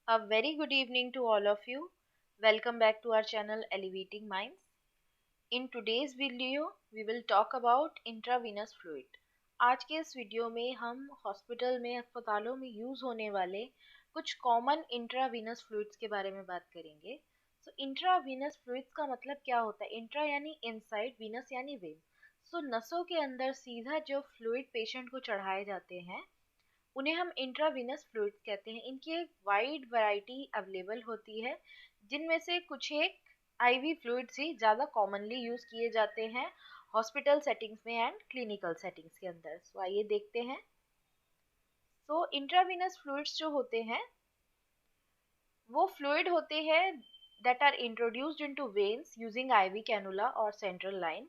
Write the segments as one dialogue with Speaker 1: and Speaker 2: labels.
Speaker 1: A very good evening to all of you. Welcome back to our channel Elevating Minds. In today's video, we will talk about intravenous fluid. आज के इस video में हम hospital में अस्पतालों में use होने वाले कुछ कॉमन इंट्रावीनस फ्लूइड्स के बारे में बात करेंगे. इंट्रावीनस फ्लूइड्स का मतलब क्या होता है? इंट्रा यानी इनसाइड, वीनस यानी वेन. नसों के अंदर सीधा जो फ्लूइड पेशेंट को चढ़ाए जाते हैं उन्हें हम इंट्रावीनस फ्लूइड्स कहते हैं. इनकी एक वाइड वैरायटी अवेलेबल होती है, जिनमें से कुछ एक आईवी फ्लूइड्स ही ज़्यादा कॉमनली यूज़ किए जाते हैं हॉस्पिटल सेटिंग्स में एंड क्लिनिकल सेटिंग्स के अंदर. आइए देखते हैं. इंट्रावीनस फ्लूइड्स जो होते हैं वो फ्लूइड होते हैं that are introduced into veins using IV cannula or central line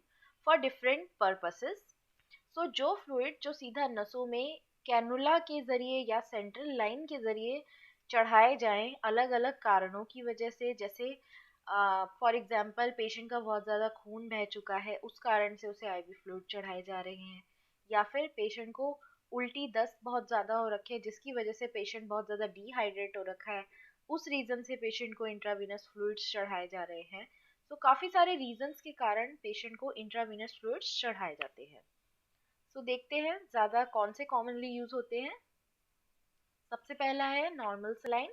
Speaker 1: for different purposes. जो फ्लूइड जो सीधा नसों में कैनुला के जरिए या सेंट्रल लाइन के जरिए चढ़ाए जाएं अलग अलग कारणों की वजह से, जैसे फॉर एग्जांपल पेशेंट का बहुत ज़्यादा खून बह चुका है, उस कारण से उसे आईवी फ्लूइड चढ़ाए जा रहे हैं, या फिर पेशेंट को उल्टी दस्त बहुत ज़्यादा हो रखी है जिसकी वजह से पेशेंट बहुत ज़्यादा डिहाइड्रेट हो रखा है, उस रीज़न से पेशेंट को इंट्रावीनस फ्लूइड्स चढ़ाए जा रहे हैं. काफ़ी सारे रीजंस के कारण पेशेंट को इंट्रावीनस फ्लूइड्स चढ़ाए जाते हैं. देखते हैं ज़्यादा कौन से कॉमनली यूज़ होते हैं. सबसे पहला है नॉर्मल सलाइन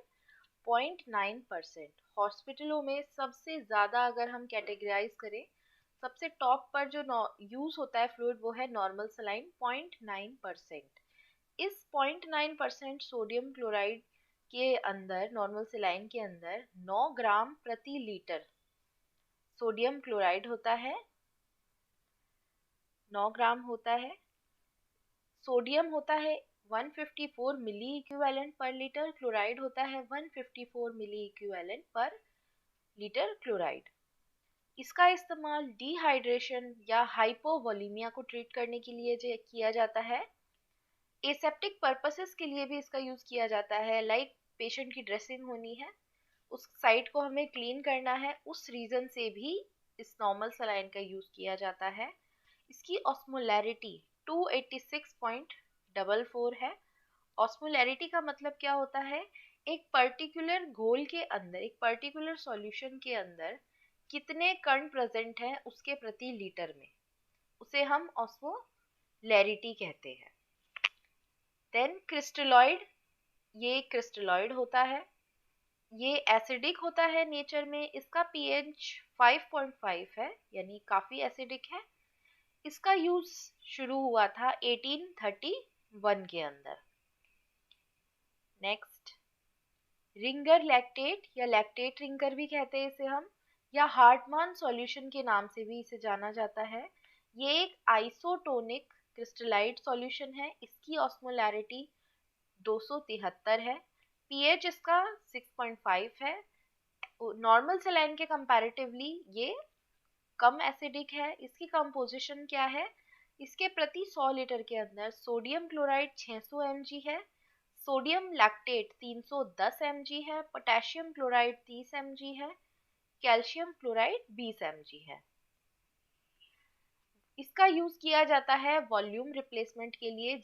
Speaker 1: 0.9%. हॉस्पिटलों में सबसे ज़्यादा अगर हम कैटेगराइज करें, सबसे टॉप पर जो यूज़ होता है फ्लूइड वो है नॉर्मल सलाइन 0.9%. इस 0.9% सोडियम क्लोराइड के अंदर, नॉर्मल सलाइन के अंदर 9 ग्राम प्रति लीटर सोडियम क्लोराइड होता है. 9 ग्राम होता है. सोडियम होता है 154 मिली इक्विवेलेंट पर लीटर, क्लोराइड होता है 154 मिली इक्विवेलेंट पर लीटर क्लोराइड. इसका इस्तेमाल डिहाइड्रेशन या हाइपोवोलीमिया को ट्रीट करने के लिए किया जाता है. एसेप्टिक पर्पसेस के लिए भी इसका यूज़ किया जाता है. लाइक पेशेंट की ड्रेसिंग होनी है, उस साइट को हमें क्लीन करना है, उस रीज़न से भी इस नॉर्मल सलाइन का यूज़ किया जाता है. इसकी ऑस्मोलैरिटी 286.44 है. ऑस्मोलैरिटी का मतलब क्या होता है? एक पर्टिकुलर घोल के अंदर, एक पर्टिकुलर सॉल्यूशन के अंदर कितने कण प्रेजेंट हैं उसके प्रति लीटर में, उसे हम ऑस्मोलैरिटी कहते हैं. देन क्रिस्टलॉइड, ये क्रिस्टलॉइड होता है, ये एसिडिक होता है नेचर में. इसका पीएच 5.5 है, यानी काफ़ी एसिडिक है. इसका यूज शुरू हुआ था 1831 के अंदर. नेक्स्ट, रिंगर लैक्टेट या लैक्टेट रिंगर भी कहते हैं इसे हम, या हार्टमान सॉल्यूशन के नाम से भी इसे जाना जाता है. ये एक आइसोटोनिक क्रिस्टलाइड सॉल्यूशन है. इसकी ऑस्मोलैरिटी 273 है. पीएच इसका 6.5 है. नॉर्मल सलाइन के कंपैरेटिवली ये कम एसिडिक है. इसकी कंपोजिशन क्या है? इसके प्रति 100 लीटर के अंदर सोडियम क्लोराइड 600 mg है, सोडियम लैक्टेट 310 mg है, पोटेशियम क्लोराइड 30 mg है, कैल्शियम क्लोराइड 20 mg है. इसका यूज किया जाता है वॉल्यूम रिप्लेसमेंट के लिए.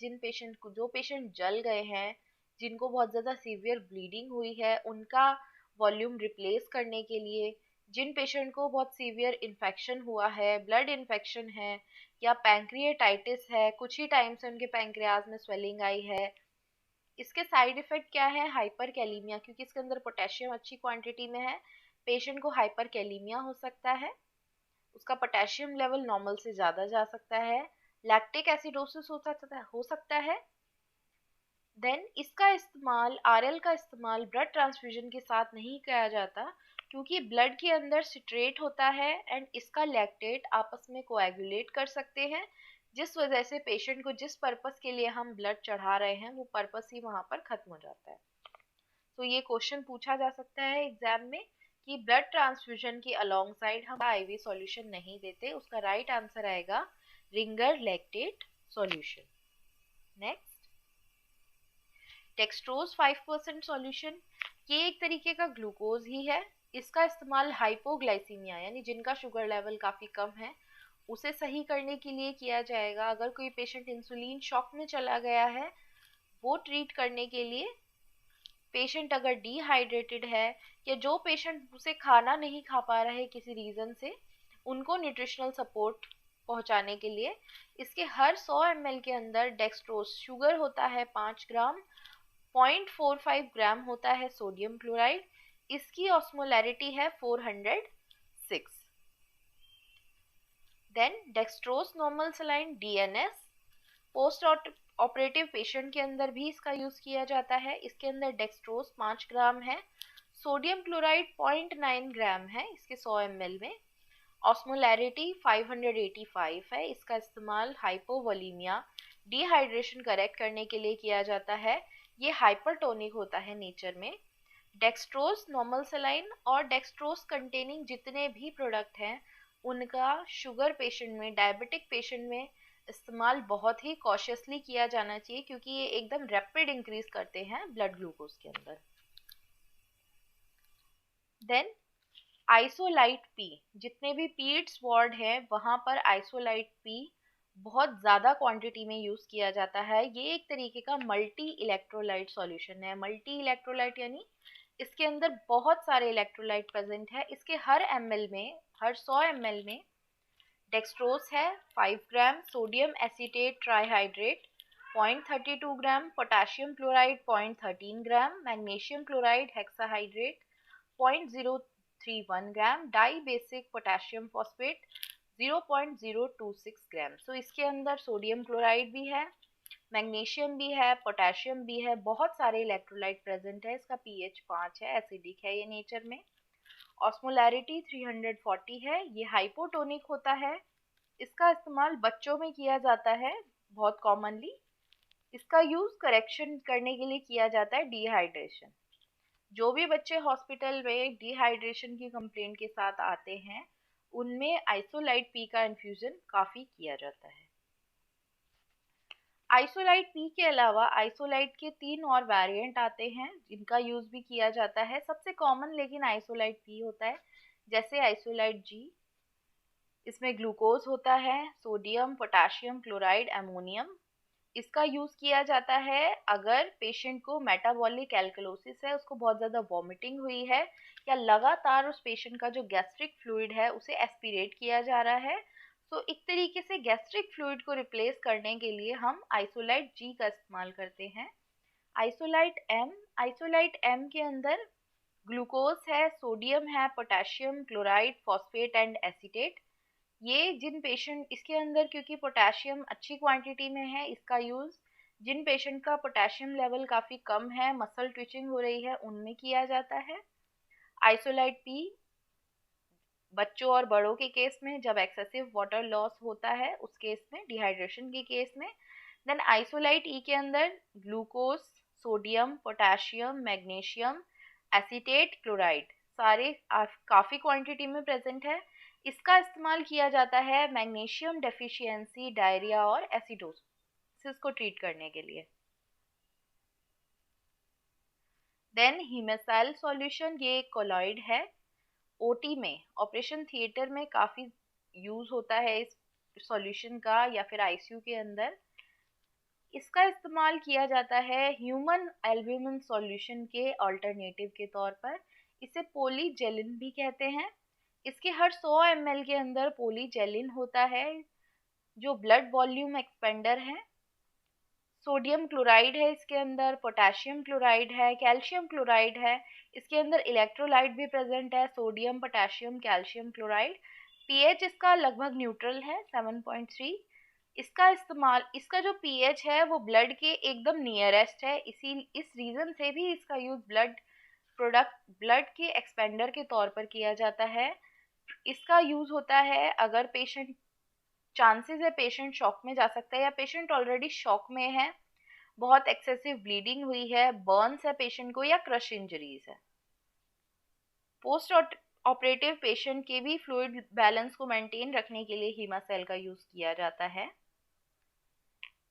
Speaker 1: जो पेशेंट जल गए हैं, जिनको बहुत ज़्यादा सीवियर ब्लीडिंग हुई है, उनका वॉल्यूम रिप्लेस करने के लिए, जिन पेशेंट को बहुत सीवियर इन्फेक्शन हुआ है, ब्लड इन्फेक्शन है या पैंक्रियाटाइटिस है, कुछ ही टाइम से उनके पैंक्रियाज में स्वेलिंग आई है. इसके साइड इफेक्ट क्या है? हाइपर कैलीमिया, क्योंकि इसके अंदर पोटेशियम अच्छी क्वांटिटी में है, पेशेंट को हाइपर कैलीमिया हो सकता है, उसका पोटेशियम लेवल नॉर्मल से ज़्यादा जा सकता है, लैक्टिक एसिडोसिस हो सकता है. देन इसका इस्तेमाल, आरएल का इस्तेमाल ब्लड ट्रांसफ्यूजन के साथ नहीं किया जाता, क्योंकि ब्लड के अंदर सिट्रेट होता है एंड इसका लैक्टेट आपस में कोएगुलेट कर सकते हैं, जिस वजह से पेशेंट को जिस पर्पस के लिए हम ब्लड चढ़ा रहे हैं वो पर्पस ही वहाँ पर ख़त्म हो जाता है. ये क्वेश्चन पूछा जा सकता है एग्जाम में कि ब्लड ट्रांसफ्यूजन के अलोंग साइड हम आईवी सॉल्यूशन नहीं देते. उसका राइट आंसर आएगा Ringer lactate solution. Next, dextrose 5% solution, ये एक तरीके का ग्लूकोज ही है. इसका इस्तेमाल हाइपोग्लाइसीमिया, यानी जिनका शुगर लेवल काफ़ी कम है, उसे सही करने के लिए किया जाएगा. अगर कोई पेशेंट इंसुलिन शॉक में चला गया है, वो ट्रीट करने के लिए पेशेंट अगर डिहाइड्रेटेड है या जो पेशेंट उसे खाना नहीं खा पा रहा है किसी रीज़न से, उनको न्यूट्रिशनल सपोर्ट पहुंचाने के लिए इसके हर 100 ml के अंदर डेक्सट्रोज शुगर होता है 5 ग्राम, 0.45 ग्राम होता है सोडियम क्लोराइड, इसकी ऑस्मोलैरिटी है 406। Then dextrose normal saline DNS, post operative patient के अंदर भी इसका यूज किया जाता है। इसके अंदर डेक्सट्रोज 5 ग्राम है, सोडियम क्लोराइड 0.9 ग्राम है इसके 100 ml में, ऑस्मोलैरिटी 585 है। इसका इस्तेमाल हाइपोवोलीमिया, डिहाइड्रेशन करेक्ट करने के लिए किया जाता है। ये हाइपरटोनिक होता है नेचर में। डेक्सट्रोज नॉर्मल सलाइन और डेक्सट्रोज कंटेनिंग जितने भी प्रोडक्ट हैं उनका शुगर पेशेंट में, डायबिटिक पेशेंट में इस्तेमाल बहुत ही कॉशियसली किया जाना चाहिए, क्योंकि ये एकदम रैपिड इंक्रीज करते हैं ब्लड ग्लूकोज के अंदर। देन आइसोलाइट पी, जितने भी पीड्स वार्ड है वहाँ पर आइसोलाइट पी बहुत ज़्यादा क्वांटिटी में यूज़ किया जाता है। ये एक तरीके का मल्टी इलेक्ट्रोलाइट सॉल्यूशन है। मल्टी इलेक्ट्रोलाइट यानी इसके अंदर बहुत सारे इलेक्ट्रोलाइट प्रेजेंट है। इसके हर 100 ml में डेक्सट्रोज है 5 ग्राम, सोडियम एसीटेट ट्राइहाइड्रेट 0.32 ग्राम, पोटाशियम क्लोराइड 0.13 ग्राम, मैग्नीशियम क्लोराइड हेक्साहाइड्रेट 0.031 ग्राम, डाई बेसिक पोटेशियम फॉस्फेट 0.026 ग्राम। सो इसके अंदर सोडियम क्लोराइड भी है, मैग्नीशियम भी है, पोटेशियम भी है, बहुत सारे इलेक्ट्रोलाइट प्रेजेंट है। इसका pH 5 है, एसिडिक है ये नेचर में। ऑस्मोलैरिटी 340 है। ये हाइपोटोनिक होता है। इसका इस्तेमाल बच्चों में किया जाता है बहुत कॉमनली। इसका यूज करेक्शन करने के लिए किया जाता है डिहाइड्रेशन। जो भी बच्चे हॉस्पिटल में डिहाइड्रेशन की कंप्लेंट के साथ आते हैं उनमें आइसोलाइट पी का इन्फ्यूजन काफ़ी किया जाता है। आइसोलाइट पी के अलावा आइसोलाइट के 3 और वेरिएंट आते हैं जिनका यूज़ भी किया जाता है। सबसे कॉमन लेकिन आइसोलाइट पी होता है, जैसे आइसोलाइट जी। इसमें ग्लूकोज होता है, सोडियम, पोटेशियम क्लोराइड, अमोनियम। इसका यूज़ किया जाता है अगर पेशेंट को मेटाबॉलिक एल्कलोसिस है, उसको बहुत ज़्यादा वॉमिटिंग हुई है, या लगातार उस पेशेंट का जो गैस्ट्रिक फ्लूइड है उसे एस्पिरेट किया जा रहा है। तो एक तरीके से गैस्ट्रिक फ्लूइड को रिप्लेस करने के लिए हम आइसोलाइट जी का इस्तेमाल करते हैं। आइसोलाइट एम के अंदर ग्लूकोज है, सोडियम है, potassium chloride, phosphate and acetate. ये जिन पेशेंट इसके अंदर, क्योंकि पोटेशियम अच्छी क्वांटिटी में है, इसका यूज़ जिन पेशेंट का पोटेशियम लेवल काफ़ी कम है, मसल ट्विचिंग हो रही है, उनमें किया जाता है। आइसोलाइट पी बच्चों और बड़ों के केस में, जब एक्सेसिव वाटर लॉस होता है उस केस में, डिहाइड्रेशन के केस में। देन आइसोलाइट ई के अंदर glucose, sodium, potassium, magnesium, acetate, chloride सारे काफ़ी क्वांटिटी में प्रेजेंट है। इसका इस्तेमाल किया जाता है मैग्नीशियम डेफिशिएंसी, डायरिया और एसिडोसिस को ट्रीट करने के लिए। देन हिमेसाइल सॉल्यूशन, ये एक कोलॉइड है। ओटी में, ऑपरेशन थिएटर में काफ़ी यूज़ होता है इस सॉल्यूशन का, या फिर आईसीयू के अंदर। इसका इस्तेमाल किया जाता है ह्यूमन एल्ब्यूमिन सॉल्यूशन के अल्टरनेटिव के तौर पर। इसे पोलीजेलिन भी कहते हैं। इसके हर 100 ml के अंदर पोलीजेलिन होता है जो ब्लड वॉल्यूम एक्सपेंडर है। सोडियम क्लोराइड है इसके अंदर, पोटेशियम क्लोराइड है, कैल्शियम क्लोराइड है। इसके अंदर इलेक्ट्रोलाइट भी प्रेजेंट है, sodium, potassium, calcium chloride. PH इसका लगभग न्यूट्रल है 7.3। इसका जो पीएच है वो ब्लड के एकदम नियरेस्ट है। इस रीज़न से भी इसका यूज़ ब्लड के एक्सपेंडर के तौर पर किया जाता है। इसका यूज़ होता है अगर चांसेस है पेशेंट शॉक में जा सकता है, या पेशेंट ऑलरेडी शॉक में है, बहुत एक्सेसिव ब्लीडिंग हुई है, बर्न्स है पेशेंट को, या क्रश इंजरीज है। पोस्ट ऑपरेटिव पेशेंट के भी फ्लूइड बैलेंस को मेंटेन रखने के लिए हिमासेल का यूज किया जाता है।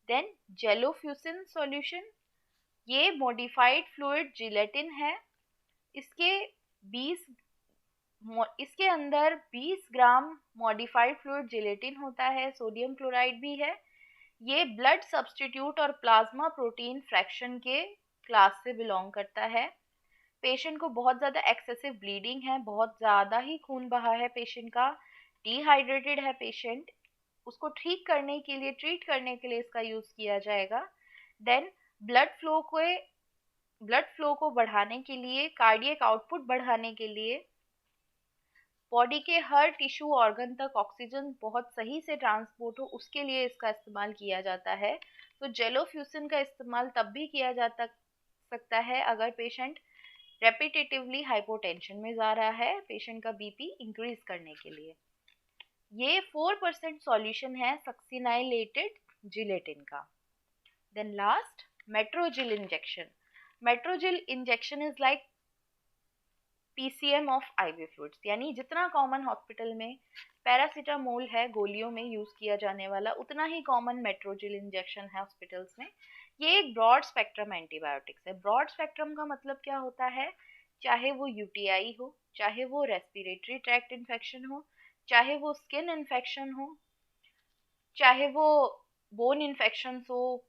Speaker 1: देन जेलोफ्यूसिन सॉल्यूशन, ये मॉडिफाइड फ्लूइड जिलेटिन है। इसके अंदर 20 ग्राम मॉडिफाइड फ्लूइड जिलेटिन होता है, सोडियम क्लोराइड भी है। ये ब्लड सब्स्टिट्यूट और प्लाज्मा प्रोटीन फ्रैक्शन के क्लास से बिलोंग करता है। पेशेंट को बहुत ज़्यादा एक्सेसिव ब्लीडिंग है, बहुत ज़्यादा ही खून बहा है पेशेंट का, डिहाइड्रेटेड है पेशेंट, उसको ठीक करने के लिए, ट्रीट करने के लिए इसका यूज़ किया जाएगा। देन ब्लड फ्लो को बढ़ाने के लिए, कार्डियक आउटपुट बढ़ाने के लिए, बॉडी के हर टिश्यू ऑर्गन तक ऑक्सीजन बहुत सही से ट्रांसपोर्ट हो, उसके लिए इसका इस्तेमाल किया जाता है। तो जेलोफ्यूसिन का इस्तेमाल तब भी किया जा सकता है अगर पेशेंट रेपिटेटिवली हाइपोटेंशन में जा रहा है, पेशेंट का बीपी इंक्रीज करने के लिए। ये 4% सॉल्यूशन है सक्सिनाइलेटेड जिलेटिन का। Then last, Metrogyl injection. Metrogyl injection is like PCM of IV fluids, यानी जितना कॉमन हॉस्पिटल में पैरासीटामोल है गोलियों में यूज किया जाने वाला, उतना ही कॉमन मेट्रोजिल इंजेक्शन है हॉस्पिटल्स में। ये एक ब्रॉड स्पेक्ट्रम एंटीबायोटिक्स है। ब्रॉड स्पेक्ट्रम का मतलब क्या होता है? चाहे वो UTI हो, चाहे वो रेस्पिरेटरी ट्रैक्ट इन्फेक्शन हो, चाहे वो स्किन इन्फेक्शन हो, चाहे वो बोन इन्फेक्शन हो,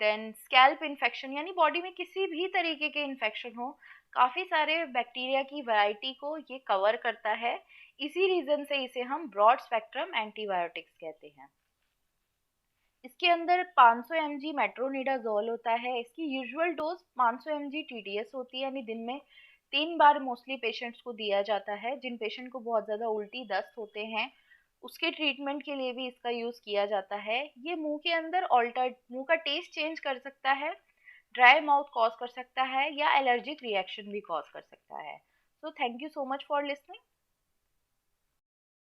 Speaker 1: देन स्कैल्प इन्फेक्शन, यानी बॉडी में किसी भी तरीके के इन्फेक्शन हो, काफ़ी सारे बैक्टीरिया की वैरायटी को ये कवर करता है। इसी रीज़न से इसे हम ब्रॉड स्पेक्ट्रम एंटीबायोटिक्स कहते हैं। इसके अंदर 500 mg मेट्रोनिडाजोल होता है। इसकी यूजुअल डोज 500 mg TDS होती है, यानी दिन में 3 बार मोस्टली पेशेंट्स को दिया जाता है। जिन पेशेंट को बहुत ज़्यादा उल्टी दस्त होते हैं, उसके ट्रीटमेंट के लिए भी इसका यूज़ किया जाता है। ये मुंह के अंदर मुंह का टेस्ट चेंज कर सकता है, ड्राई माउथ कॉज कर सकता है, या एलर्जिक रिएक्शन भी कॉज कर सकता है। So thank you so much for listening.